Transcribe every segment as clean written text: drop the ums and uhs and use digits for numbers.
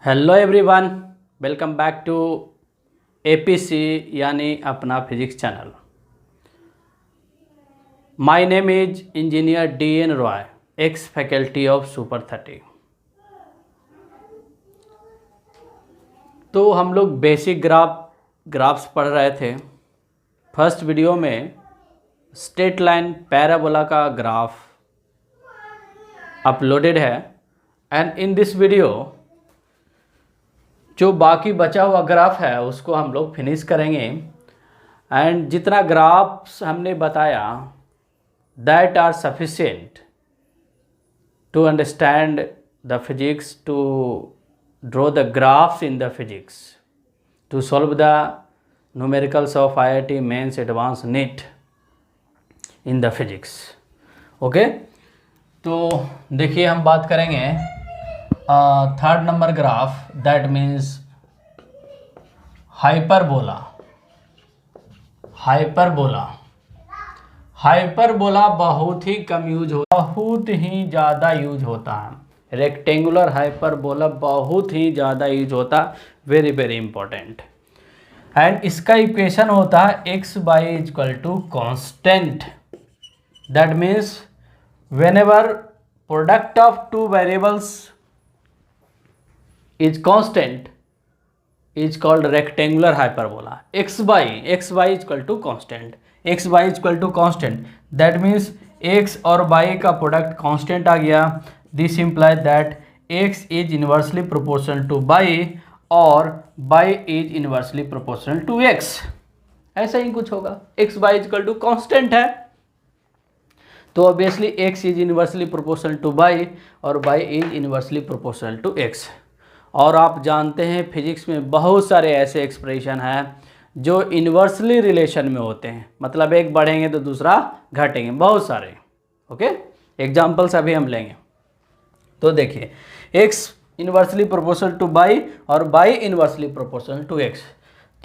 Hello everyone, welcome back to APC यानी अपना physics channel. My name is engineer DN Roy, ex faculty of super 30। तो हम लोग basic graphs पढ़ रहे थे। फर्स्ट वीडियो में स्ट्रेट लाइन पैराबोला का ग्राफ अपलोडेड है एंड इन दिस वीडियो जो बाकी बचा हुआ ग्राफ है उसको हम लोग फिनिश करेंगे। एंड जितना ग्राफ्स हमने बताया that are sufficient to understand the physics, to draw the graphs in the physics, to solve the numericals of IIT mains advance NEET in the physics. Okay, तो देखिए हम बात करेंगे third number graph, that means hyperbola. Hyperbola बहुत ही कम use होता, बहुत ही ज़्यादा यूज होता है। रेक्टेंगुलर हाइपरबोला बहुत ही ज़्यादा यूज होता, वेरी वेरी इंपॉर्टेंट। एंड इसका इक्वेशन होता है x y equal to constant. That means whenever product of two variables is constant is called rectangular hyperbola. x y equal to constant, x y equal to constant, that means x और y का product constant आ गया। This imply that x is inversely proportional to y और y is inversely proportional to x। ऐसा ही कुछ होगा, x y equal to constant है तो obviously x is inversely proportional to y और y is inversely proportional to x। और आप जानते हैं फिजिक्स में बहुत सारे ऐसे एक्सप्रेशन हैं जो इन्वर्सली रिलेशन में होते हैं, मतलब एक बढ़ेंगे तो दूसरा घटेंगे, बहुत सारे। ओके, एग्जांपल्स अभी हम लेंगे। तो देखिए x inversely proportional to y और y inversely proportional to x।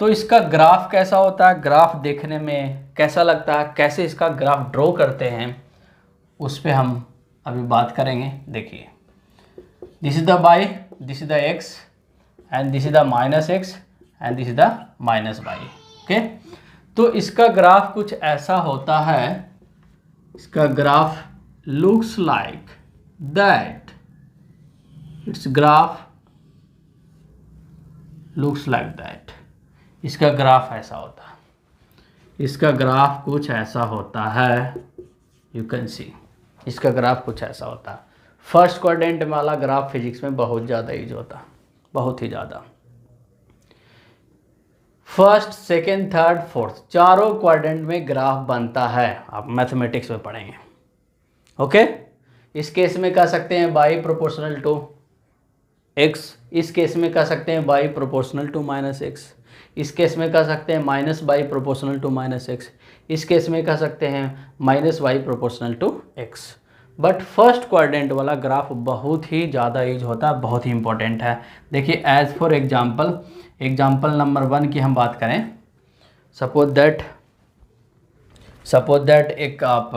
तो इसका ग्राफ कैसा होता है, ग्राफ देखने में कैसा लगता है, कैसे इसका ग्राफ ड्रॉ करते हैं, उस पर हम अभी बात करेंगे। देखिए this is the y, this is the x and this is the -x and this is the -y। Okay, तो इसका ग्राफ कुछ ऐसा होता है, इसका graph looks like that, it's graph looks like that. इसका ग्राफ ऐसा होता है, इसका ग्राफ कुछ ऐसा होता है, यू कैन सी इसका ग्राफ कुछ ऐसा होता है। फर्स्ट क्वाड्रेंट वाला ग्राफ फिजिक्स में बहुत ज़्यादा यूज होता है, बहुत ही ज़्यादा। फर्स्ट, सेकेंड, थर्ड, फोर्थ चारों क्वाड्रेंट में ग्राफ बनता है, आप मैथमेटिक्स में पढ़ेंगे। ओके, इस केस में कह सकते हैं y प्रोपोर्शनल टू x, इस केस में कह सकते हैं y प्रोपोर्शनल टू -x, इस केस में कह सकते हैं -y प्रोपोर्शनल टू -x, इस केस में कह सकते हैं -y proportional to x। But first quadrant वाला ग्राफ बहुत ही ज़्यादा यूज होता है, बहुत ही इंपॉर्टेंट है। देखिए एज फॉर एग्जाम्पल नंबर 1 की हम बात करें। सपोज दैट एक आप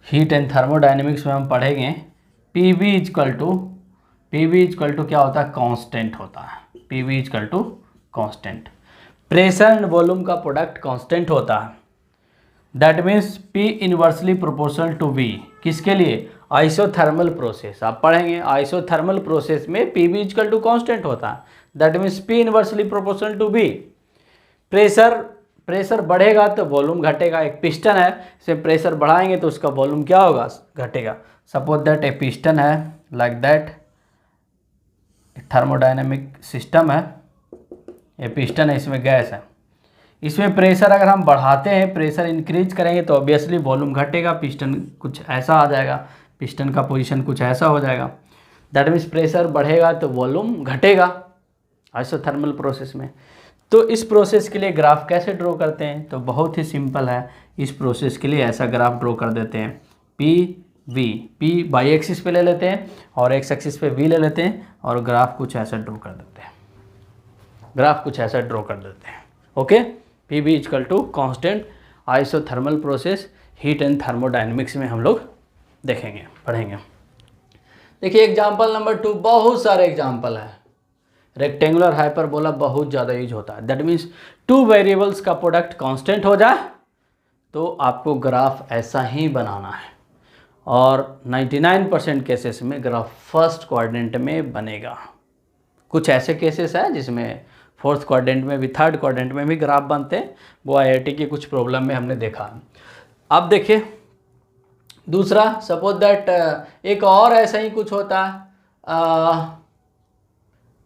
हीट एंड थर्मोडायनेमिक्स में हम पढ़ेंगे PV इक्वल टू क्या होता है, कांस्टेंट होता है। PV equal to constant, pressure and volume का प्रोडक्ट कांस्टेंट होता है। That means P inversely proportional to V, किसके लिए, आइसोथर्मल प्रोसेस। आप पढ़ेंगे आइसोथर्मल प्रोसेस में PV इक्वल टू कांस्टेंट होता है। That means P inversely proportional to V। Pressure बढ़ेगा तो वॉल्यूम घटेगा। एक पिस्टन है, इसे प्रेशर बढ़ाएंगे तो उसका वॉल्यूम क्या होगा, घटेगा। सपोज दैट ए पिस्टन है, लाइक दैट थर्मोडायनेमिक सिस्टम है, ये पिस्टन है, इसमें गैस है, इसमें प्रेशर अगर हम बढ़ाते हैं, प्रेशर इंक्रीज करेंगे तो ऑब्वियसली वॉल्यूम घटेगा, पिस्टन कुछ ऐसा आ जाएगा, पिस्टन का पोजीशन कुछ ऐसा हो जाएगा। दैट मीन्स प्रेशर बढ़ेगा तो वॉल्यूम घटेगा आइसोथर्मल प्रोसेस में। तो इस प्रोसेस के लिए ग्राफ कैसे ड्रॉ करते हैं, तो बहुत ही सिंपल है। इस प्रोसेस के लिए ऐसा ग्राफ ड्रॉ कर देते हैं, P बाई एक्सिस पे ले लेते हैं और एक्स एक्सिस पे V ले लेते हैं और ग्राफ कुछ ऐसा ड्रॉ कर देते हैं। Okay, PV equal to constant, isothermal process, heat and thermodynamics में हम लोग देखेंगे, पढ़ेंगे। देखिए एग्जाम्पल नंबर 2, बहुत सारे एग्जाम्पल है। रेक्टेंगुलर हाइपरबोला बहुत ज़्यादा यूज होता है। दैट मीन्स टू वेरिएबल्स का प्रोडक्ट कांस्टेंट हो जाए तो आपको ग्राफ ऐसा ही बनाना है, और 99% केसेस में ग्राफ फर्स्ट क्वाड्रेंट में बनेगा। कुछ ऐसे केसेस हैं जिसमें फोर्थ क्वाड्रेंट में भी, थर्ड क्वाड्रेंट में भी ग्राफ बनते हैं, वो आईआईटी की कुछ प्रॉब्लम में हमने देखा। अब देखिए दूसरा, सपोज दैट एक और ऐसा ही कुछ होता है,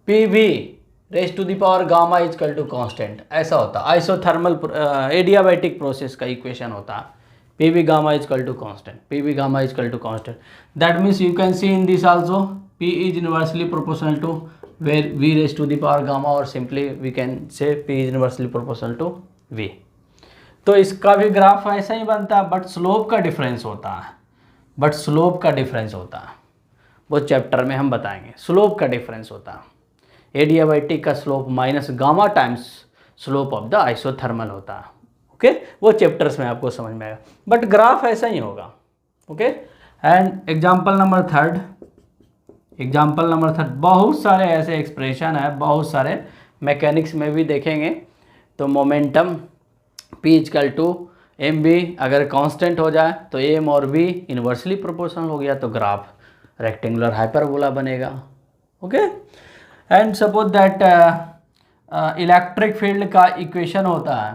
P V raise to the power gamma is equal to constant, ऐसा होता है। आइसोथर्मल एडियाबैटिक प्रोसेस का इक्वेशन होता है, P V gamma is equal to constant, P V gamma is equal to constant. That means you can see in this also P is inversely proportional to where V raise to the power gamma, और simply we can say P is inversely proportional to V. तो इसका भी graph ऐसा ही बनता है, but slope का difference होता है, बट स्लोप का डिफरेंस होता है, वो चैप्टर में हम बताएंगे। स्लोप का डिफरेंस होता है, एडियाबैटिक का slope minus gamma times slope of the isothermal होता है। ओके, वो चैप्टर्स में आपको समझ में आएगा, बट ग्राफ ऐसा ही होगा। Okay, and example number third, example number third, बहुत सारे ऐसे एक्सप्रेशन है, बहुत सारे मैकेनिक्स में भी देखेंगे। तो momentum P equal to M V अगर कांस्टेंट हो जाए तो एम और बी इन्वर्सली प्रोपोर्शनल हो गया तो ग्राफ रेक्टेंगुलर हाइपरबोला बनेगा। Okay, and suppose that electric field का इक्वेशन होता है,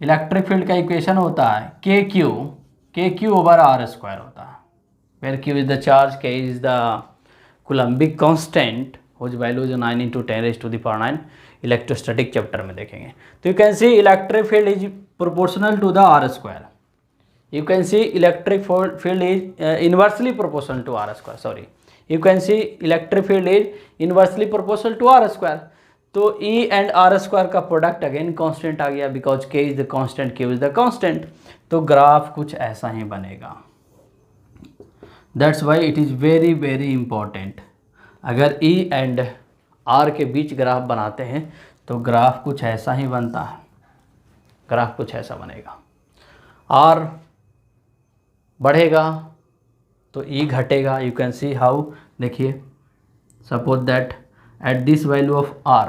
इलेक्ट्रिक फील्ड का इक्वेशन होता है के क्यू ओवर आर स्क्वायर होता है, where Q is the charge, K is the coulombic constant whose value is 9 × 10⁻⁹ electrostatic chapter में देखेंगे। तो you can see electric field is proportional to the R square, you can see electric field is inversely proportional to r square, sorry, you can see electric field is inversely proportional to r square। तो E and r square का product again constant आ गया, because k is the constant, q is the constant, तो graph कुछ ऐसा ही बनेगा। That's why it is very very important. अगर E and r के बीच ग्राफ बनाते हैं तो ग्राफ कुछ ऐसा ही बनता है, ग्राफ कुछ ऐसा बनेगा। r बढ़ेगा तो E घटेगा। यू कैन सी हाउ, देखिए suppose that at this value of R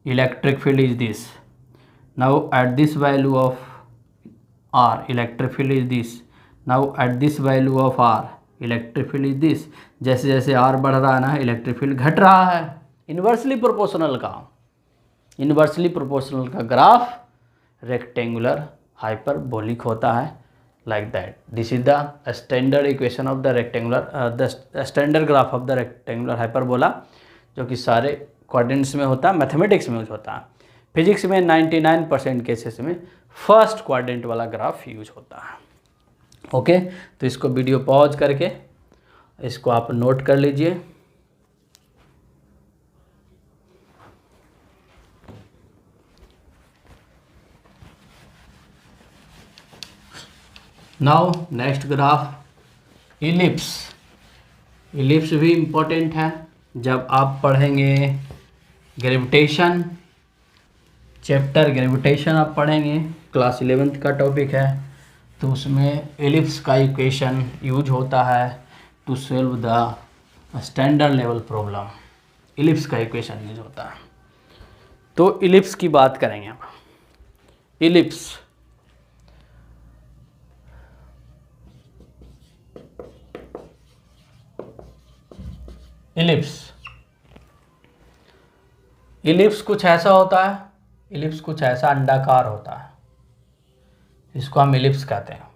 electric field is this, now at this value of R electric field is this, now at this value of R electric field is this. जैसे जैसे R बढ़ रहा है ना, electric field घट रहा है। Inversely proportional का, इन्वर्सली प्रोपोर्शनल का ग्राफ रेक्टेंगुलर हाइपरबोलिक होता है, like that। This is the standard equation of the rectangular the standard graph of the rectangular hyperbola, जो कि सारे क्वाड्रेंट्स में होता है, मैथमेटिक्स में यूज होता है। फिजिक्स में 99% केसेस में फर्स्ट क्वाड्रेंट वाला ग्राफ यूज होता है। ओके, तो इसको वीडियो पॉज करके इसको आप नोट कर लीजिए। Now next graph ellipse. Ellipse भी इम्पोर्टेंट है। जब आप पढ़ेंगे ग्रेविटेशन, चैप्टर ग्रेविटेशन आप पढ़ेंगे, क्लास 11th का टॉपिक है, तो उसमें इलिप्स का इक्वेशन यूज होता है to solve the standard level problem. Ellipse का इक्वेशन यूज होता है। तो इलिप्स की बात करेंगे अब। इलिप्स, इलिप्स, इलिप्स कुछ ऐसा होता है, इलिप्स कुछ ऐसा अंडाकार होता है, इसको हम इलिप्स कहते हैं।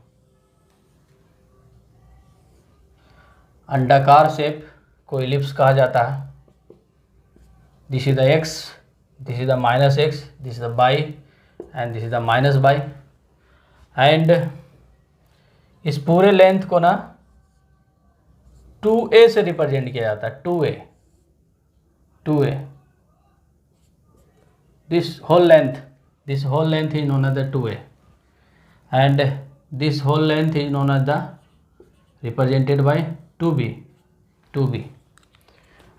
अंडाकार शेप को इलिप्स कहा जाता है। This is the x, this is the -x, this is the y and this is the -y। And इस पूरे लेंथ को ना 2a से रिप्रेजेंट किया जाता है। 2a this whole length is known as the 2a and this whole length is known as the represented by 2b।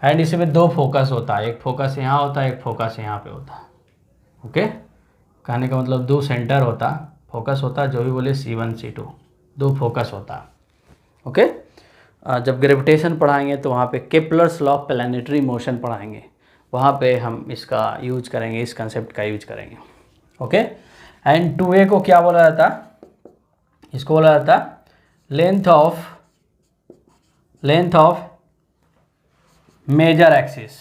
एंड इसमें दो फोकस होता है, एक फोकस यहाँ होता है, एक फोकस यहाँ पे होता है। ओके, कहने का मतलब दो सेंटर होता है, फोकस होता है, जो भी बोले C1 C2, दो फोकस होता है। ओके, जब ग्रेविटेशन पढ़ाएंगे तो वहाँ पे Kepler's law of planetary motion पढ़ाएंगे, वहाँ पे हम इसका यूज करेंगे, इस कंसेप्ट का यूज करेंगे। ओके, एंड 2a को क्या बोला जाता, इसको बोला जाता length of major axis,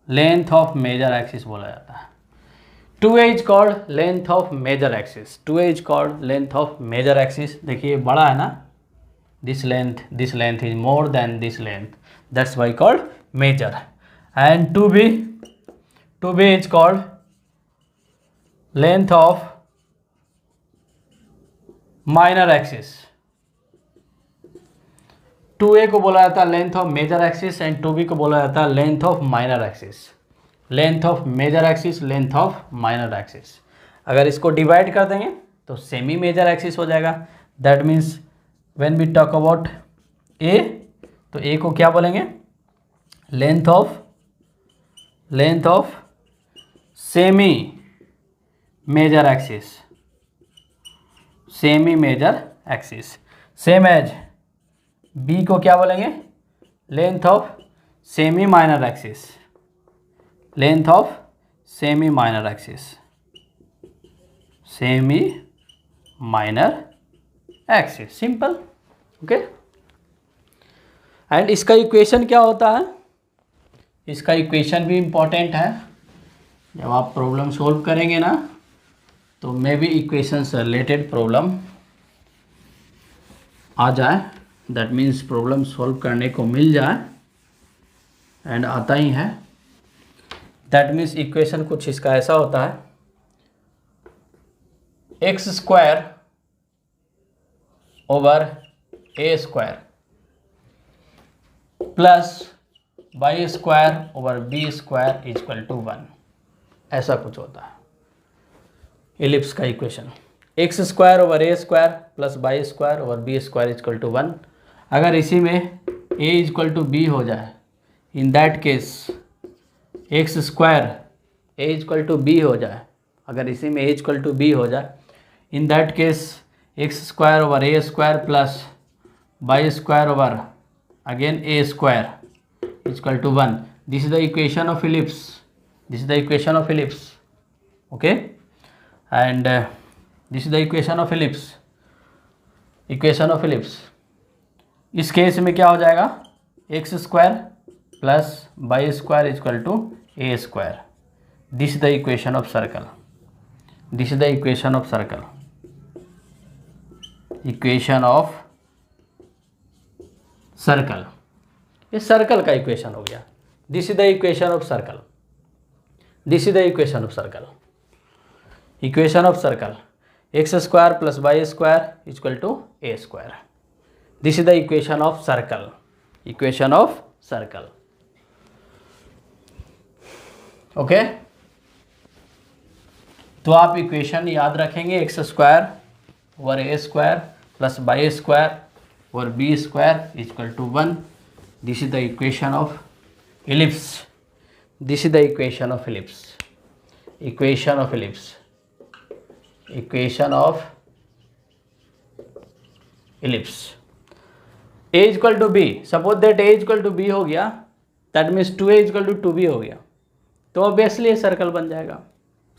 length of major axis बोला जाता है। 2a is called length of major axis, 2a is called length of major axis. देखिए बड़ा है ना, this length is more than this length, that's why called major. And 2b is called length of minor axis, 2a को बोला जाता है length of major axis and 2b को बोला जाता है length of minor axis, length of major axis, length of minor axis. अगर इसको डिवाइड कर देंगे तो सेमी मेजर एक्सिस हो जाएगा। That means when we talk about A, तो ए को क्या बोलेंगे, length of semi major axis, semi major axis. Same as B को क्या बोलेंगे, length of semi minor axis, length of semi minor axis, semi minor axis, simple. Okay, and इसका equation क्या होता है, इसका इक्वेशन भी इम्पॉर्टेंट है। जब आप प्रॉब्लम सॉल्व करेंगे ना तो मे बी इक्वेशन से रिलेटेड प्रॉब्लम आ जाए, दैट मीन्स प्रॉब्लम सॉल्व करने को मिल जाए, एंड आता ही है। दैट मीन्स इक्वेशन कुछ इसका ऐसा होता है, x square over a square plus y square over b square equal to 1, ऐसा कुछ होता है एलिप्स का equation. X square over a square plus y square over b square equal to 1। अगर इसी में ए इक्वल टू बी हो जाए, in that case x square a equal to b हो जाए, अगर इसी में ए इक्वल टू बी हो जाए, in that case x square over a square plus y square over again a square equal to 1। This is the equation of ellipse, this is the equation of ellipse. Okay, and this is the equation of ellipse, equation of ellipse. इस case में क्या हो जाएगा, x square plus y square equal to a square. This is the equation of circle, this is the equation of circle, equation of circle. ये circle का equation हो गया। This is the equation of circle, this is the equation of circle, equation of circle, x square plus y square equal to a square. This is the equation of circle, equation of circle. Okay, तो आप equation याद रखेंगे, x square over a square plus y square over b square equal to 1। This is the equation of ellipse, this is the equation of ellipse, equation of ellipse, equation of ellipse. A equal to b, suppose that a equal to b हो गया, that means 2a equal to 2b हो गया, तो obviously ये circle बन जाएगा,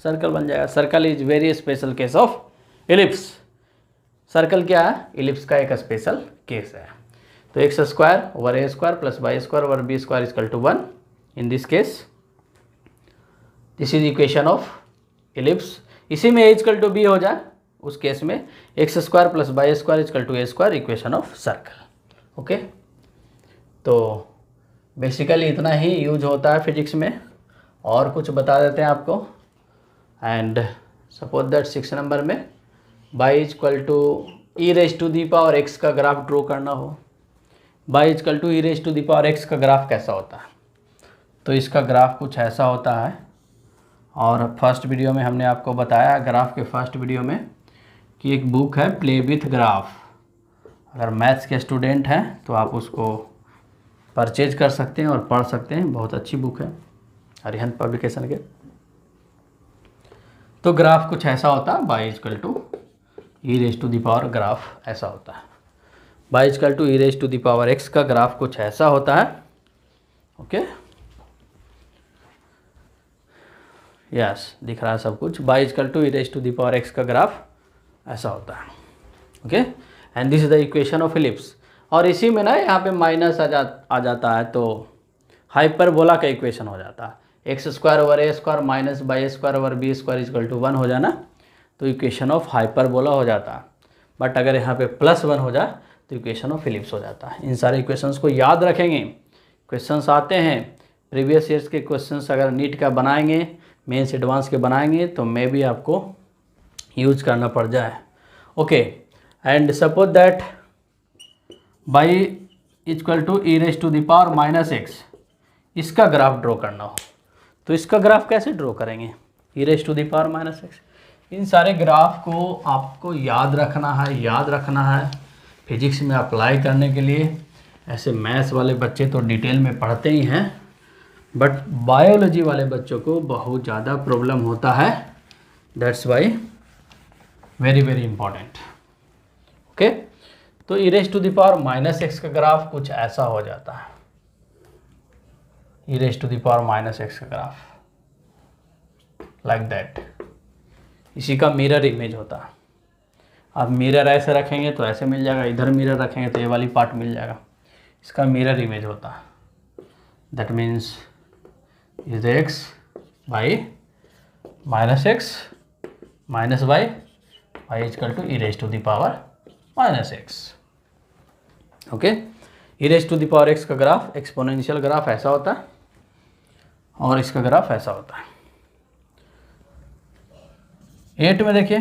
circle बन जाएगा। Circle is very special case of ellipse. Circle क्या है, इलिप्स का एक स्पेशल केस है। तो x square over a square plus y square over b square equal to 1। In this case this is equation of ellipse. इसी में ए equal to b हो जाए, उस केस में x square plus y square equal to a square, equation of circle. Okay, तो basically इतना ही use होता है फिजिक्स में। और कुछ बता देते हैं आपको। एंड सपोज दैट 6 नंबर में y equal to e raise to the power x का ग्राफ ड्रॉ करना हो, y equal to e raise to the power x का ग्राफ कैसा होता है, तो इसका ग्राफ कुछ ऐसा होता है। और फर्स्ट वीडियो में हमने आपको बताया, ग्राफ के फर्स्ट वीडियो में, कि एक बुक है प्ले विथ ग्राफ। अगर मैथ्स के स्टूडेंट हैं तो आप उसको परचेज कर सकते हैं और पढ़ सकते हैं, बहुत अच्छी बुक है अरिहंत पब्लिकेशन के। तो ग्राफ कुछ ऐसा होता है, y equal to e raise to the power graph ऐसा होता है। y इक्वल टू e⁻x का ग्राफ कुछ ऐसा होता है। ओके, यस, दिख रहा है सब कुछ। y इक्वल टू e⁻x का ग्राफ ऐसा होता है। Okay, and this is the equation of ellipse. और इसी में ना यहाँ पे माइनस आ जाता है तो हाइपरबोला का इक्वेशन हो जाता है। x² / a² minus y² / b² equal to 1 हो जाना, तो इक्वेशन ऑफ हाइपरबोला हो जाता है। बट अगर यहाँ पे +1 हो जाए तो इक्वेशन ऑफ इलिप्स हो जाता है। इन सारे इक्वेशंस को याद रखेंगे। क्वेश्चंस आते हैं प्रीवियस ईयर्स के क्वेश्चंस, अगर नीट का बनाएंगे, मेंस एडवांस के बनाएंगे तो मे भी आपको यूज करना पड़ जाए। Okay, and suppose that y equal to e⁻−x, इसका ग्राफ ड्रॉ करना हो तो इसका ग्राफ कैसे ड्रॉ करेंगे? e⁻−x। इन सारे ग्राफ को आपको याद रखना है फिजिक्स में अप्लाई करने के लिए। ऐसे मैथ्स वाले बच्चे तो डिटेल में पढ़ते ही हैं, बट बायोलॉजी वाले बच्चों को बहुत ज़्यादा प्रॉब्लम होता है। That's why very very important. Okay, तो e⁻−x का ग्राफ कुछ ऐसा हो जाता है। e⁻−x का ग्राफ लाइक दैट, इसी का मिरर इमेज होता है। आप मिरर ऐसे रखेंगे तो ऐसे मिल जाएगा, इधर मिरर रखेंगे तो ये वाली पार्ट मिल जाएगा। इसका मिरर इमेज होता है। That means is x by -x minus y equal to e⁻−x। Okay, e⁻x का ग्राफ एक्सपोनेंशियल ग्राफ ऐसा होता है और इसका ग्राफ ऐसा होता है। 8 में देखिए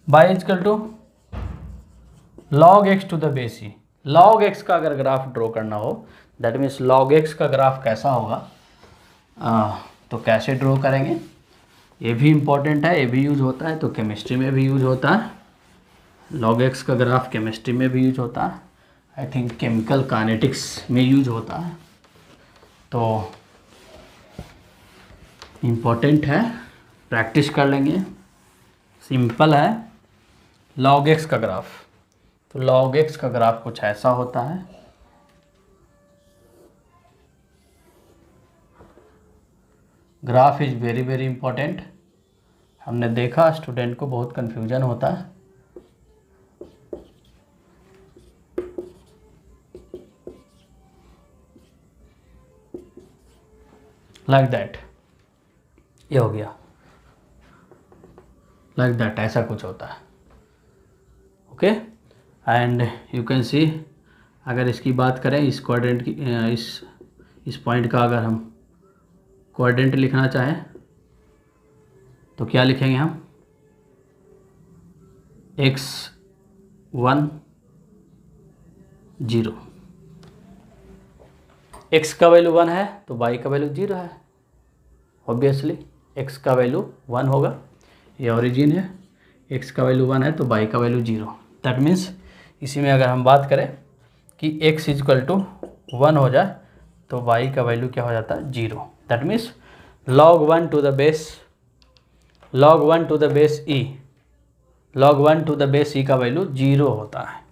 y equal to log x to the base e। log x का अगर ग्राफ ड्रॉ करना हो, दैट मीन्स log x का ग्राफ कैसा होगा, तो कैसे ड्रॉ करेंगे? ये भी इम्पोर्टेंट है, ये भी यूज होता है, तो केमिस्ट्री में भी यूज होता है। log x का ग्राफ केमिस्ट्री में भी यूज होता है, आई थिंक केमिकल काइनेटिक्स में यूज होता है, तो इम्पोर्टेंट है, प्रैक्टिस कर लेंगे। सिंपल है। log x का ग्राफ, तो log x का ग्राफ कुछ ऐसा होता है। Graph is very very important. हमने देखा स्टूडेंट को बहुत कंफ्यूजन होता है। लाइक दैट, ये हो गया लाइक दैट, ऐसा कुछ होता है। ओके, एंड यू कैन सी, अगर इसकी बात करें इस क्वाड्रेंट की, इस पॉइंट का अगर हम क्वाड्रेंट लिखना चाहें तो क्या लिखेंगे हम? x1 0। x का वैल्यू 1 है तो y का वैल्यू 0 है। ऑब्वियसली x का वैल्यू 1 होगा, ये ओरिजिन है। x का वैल्यू 1 है तो y का वैल्यू 0। दैट मीन्स इसी में अगर हम बात करें कि x इक्वल टू 1 हो जाए तो y का वैल्यू क्या हो जाता है? 0। That means log 1 to the base e, log 1 to the base e का वैल्यू 0 होता है।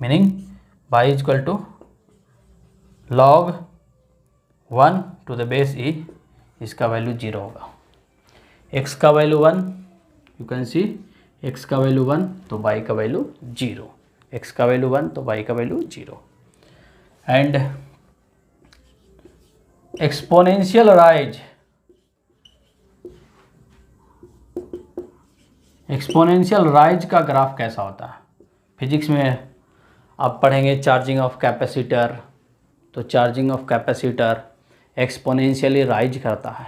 Meaning y equal to log 1 to the base e, इसका वैल्यू 0 होगा। x का value 1, you can see x का वैल्यू 1 तो y का value 0, x का वैल्यू 1 तो y का value 0। And exponential rise, exponential rise का ग्राफ कैसा होता है? फिजिक्स में आप पढ़ेंगे चार्जिंग ऑफ कैपेसिटर, तो charging of capacitor exponentially rise करता है,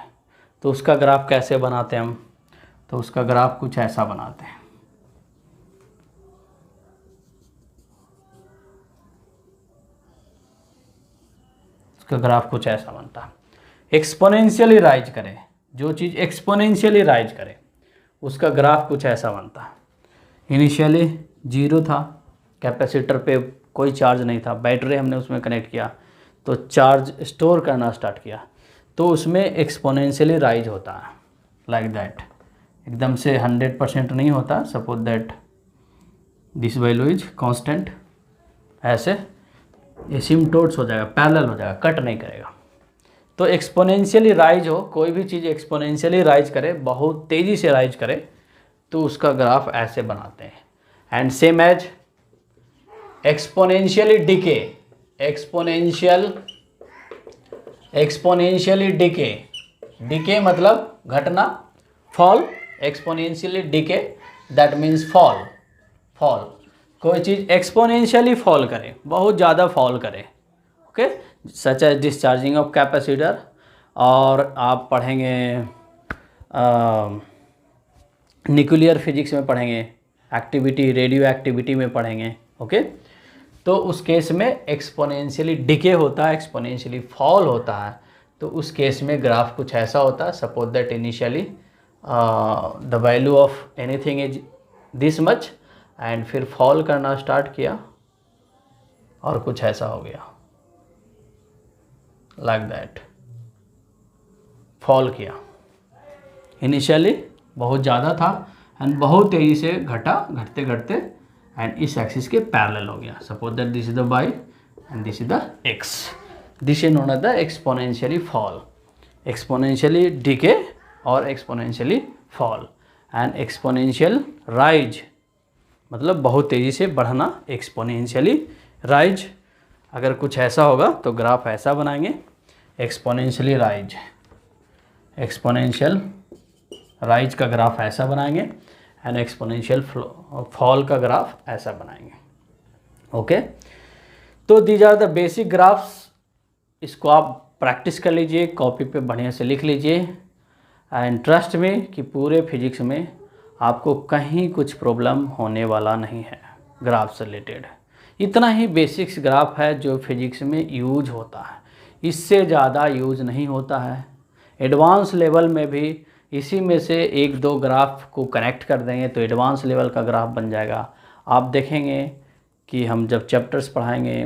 तो उसका ग्राफ कैसे बनाते हैं हम? तो उसका ग्राफ कुछ ऐसा बनाते हैं। उसका ग्राफ कुछ ऐसा बनता है। एक्सपोनेंशियली राइज करे, जो चीज़ एक्सपोनेंशियली राइज करे उसका ग्राफ कुछ ऐसा बनता है। इनिशियली 0 था, कैपेसिटर पे कोई चार्ज नहीं था, बैटरी हमने उसमें कनेक्ट किया तो चार्ज स्टोर करना स्टार्ट किया, तो उसमें एक्सपोनेंशियली राइज होता है। लाइक दैट, एकदम से 100% नहीं होता। Suppose that this value is constant, ऐसे एसिम्पटोट्स हो जाएगा, पैरेलल हो जाएगा, कट नहीं करेगा। तो एक्सपोनेंशियली राइज हो, कोई भी चीज़ एक्सपोनेंशियली राइज करे, बहुत तेज़ी से राइज करे, तो उसका ग्राफ ऐसे बनाते हैं। And same as exponentially decay, exponentially decay मतलब घटना, fall, exponentially decay that means fall. कोई चीज़ एक्सपोनेंशियली फॉल करे, बहुत ज़्यादा फॉल करे, okay, such as discharging of capacitor. और आप पढ़ेंगे न्यूक्लियर फिजिक्स में पढ़ेंगे, एक्टिविटी, रेडियो एक्टिविटी में पढ़ेंगे, ओके। तो उस केस में एक्सपोनेंशियली डिके होता है, एक्सपोनेंशियली फॉल होता है। तो उस केस में ग्राफ कुछ ऐसा होता है, suppose that initially the value of anything is this much, and फिर फॉल करना स्टार्ट किया और कुछ ऐसा हो गया, लाइक दैट, फॉल किया। इनिशियली बहुत ज़्यादा था एंड बहुत तेज़ी से घटा, घटते घटते एंड इस एक्सिस के पैरेलल हो गया। Suppose that this is the y and this is the x, this is known as the exponentially fall, exponentially decay और exponentially fall. And exponential rise मतलब बहुत तेज़ी से बढ़ना, एक्सपोनेंशियली राइज। अगर कुछ ऐसा होगा तो ग्राफ ऐसा बनाएंगे, एक्सपोनेंशियली राइज, एक्सपोनेंशियल राइज का ग्राफ ऐसा बनाएंगे एंड एक्सपोनेंशियल फॉल का ग्राफ ऐसा बनाएंगे, ओके। तो these are the basic graphs. इसको आप प्रैक्टिस कर लीजिए, कॉपी पे बढ़िया से लिख लीजिए एंड ट्रस्ट में कि पूरे फिजिक्स में आपको कहीं कुछ प्रॉब्लम होने वाला नहीं है ग्राफ से रिलेटेड। इतना ही बेसिक्स ग्राफ है जो फिजिक्स में यूज होता है, इससे ज़्यादा यूज नहीं होता है। एडवांस लेवल में भी इसी में से एक दो ग्राफ को कनेक्ट कर देंगे तो एडवांस लेवल का ग्राफ बन जाएगा। आप देखेंगे कि हम जब चैप्टर्स पढ़ाएंगे,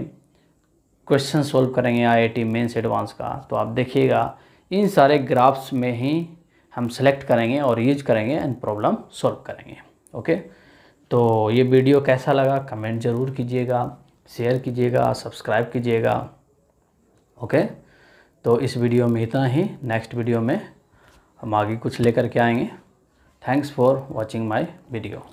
क्वेश्चन सोल्व करेंगे IIT मेंस एडवांस का, तो आप देखिएगा इन सारे ग्राफ्स में ही हम सेलेक्ट करेंगे और यूज करेंगे एंड प्रॉब्लम सॉल्व करेंगे, ओके। तो ये वीडियो कैसा लगा कमेंट ज़रूर कीजिएगा, शेयर कीजिएगा, सब्सक्राइब कीजिएगा, ओके। तो इस वीडियो में इतना ही, नेक्स्ट वीडियो में हम आगे कुछ लेकर के आएंगे। Thanks for watching my video.